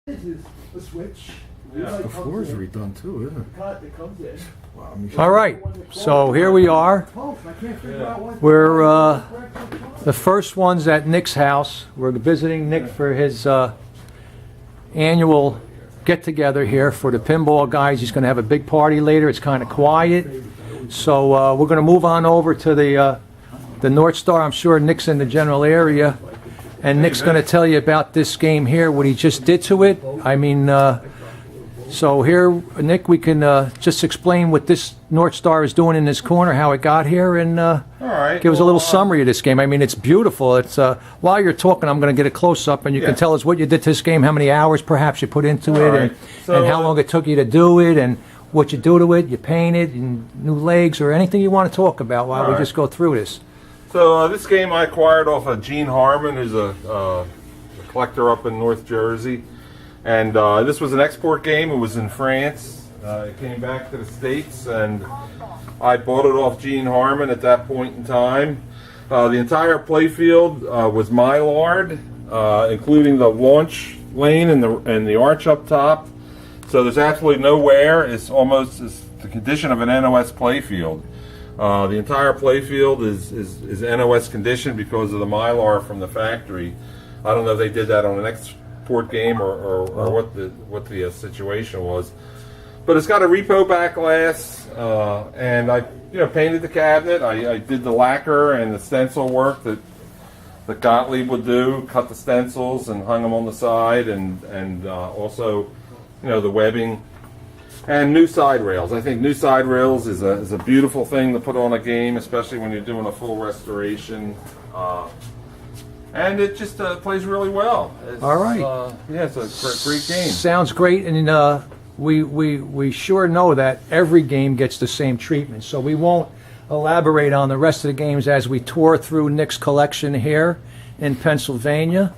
A switch. Yeah. The floor's redone too, isn't it? It comes in. Wow, All right, so here we are. We're the first ones at Nick's house. We're visiting Nick for his annual get-together here for the pinball guys. He's going to have a big party later. It's kind of quiet. So we're going to move on over to the North Star. I'm sure Nick's in the general area. And Nick's going to tell you about this game here, what he just did to it. I mean, so here, Nick, we can just explain what this North Star is doing in this corner, how it got here, and All right, give us a little summary of this game. I mean, it's beautiful. It's while you're talking, I'm going to get a close-up, and you can tell us what you did to this game, how many hours perhaps you put into it, right. and how long it took you to do it, and what you do to it, you paint it, and new legs, or anything you want to talk about while we just go through this. So this game I acquired off of Gene Harmon, who's a collector up in North Jersey. And this was an export game. It was in France. It came back to the States, and I bought it off Gene Harmon at that point in time. The entire playfield was Mylard, including the launch lane and the arch up top. So there's absolutely no wear. It's almost the condition of an NOS playfield. The entire playfield is NOS conditioned because of the Mylar from the factory. I don't know if they did that on an export game or what the situation was, but it's got a repo back glass, and I painted the cabinet. I did the lacquer and the stencil work that Gottlieb would do, cut the stencils and hung them on the side, and also the webbing. And new side rails. I think new side rails is a beautiful thing to put on a game, especially when you're doing a full restoration. And it just plays really well. All right. Yeah, it's a great game. Sounds great, and we sure know that every game gets the same treatment, so we won't elaborate on the rest of the games as we tour through Nick's collection here in Pennsylvania.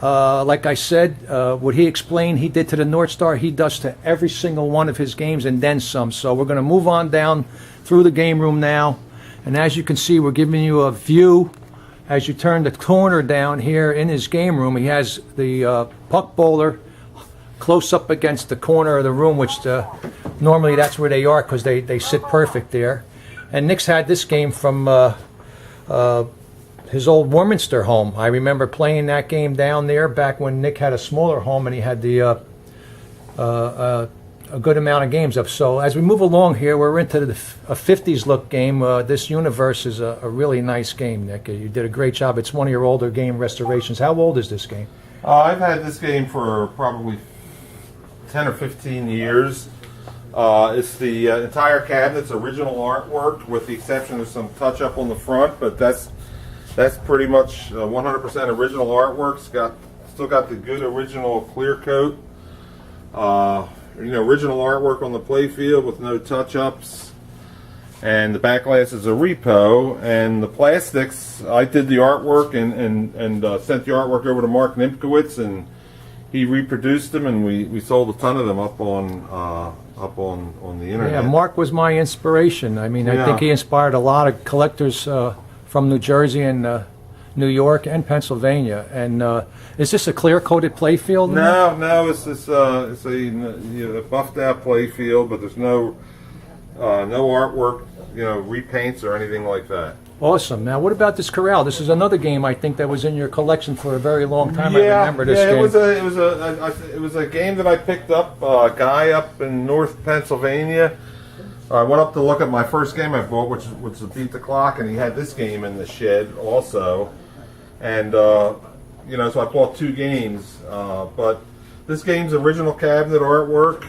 Like I said, what he explained he did to the North Star, he does to every single one of his games and then some. So we're going to move on down through the game room now. And as you can see, we're giving you a view. As you turn the corner down here in his game room, he has the puck bowler close up against the corner of the room, which normally that's where they are because they sit perfect there. And Nick's had this game from his old Warminster home. I remember playing that game down there back when Nick had a smaller home and he had the a good amount of games up. So as we move along here, we're into a 50s look game. This Universe is a really nice game, Nick. You did a great job. It's one of your older game restorations. How old is this game? I've had this game for probably 10 or 15 years. It's the entire cabinet's original artwork, with the exception of some touch-up on the front, but that's pretty much 100% original artwork. Still got the good original clear coat. Original artwork on the playfield with no touch-ups. And the back glass is a repo. And the plastics, I did the artwork and sent the artwork over to Mark Nimkowitz, and he reproduced them, and we sold a ton of them up on the internet. Yeah, Mark was my inspiration. I mean, I think he inspired a lot of collectors from New Jersey and New York and Pennsylvania. And is this a clear-coated playfield? No, it's a buffed-out playfield, but there's no artwork, repaints or anything like that. Awesome. Now, what about this corral? This is another game I think that was in your collection for a very long time. I remember this game. It was a game that I picked up. A guy up in North Pennsylvania. I went up to look at my first game I bought, which was Beat the Clock, and he had this game in the shed also. And so I bought two games. But this game's original cabinet artwork.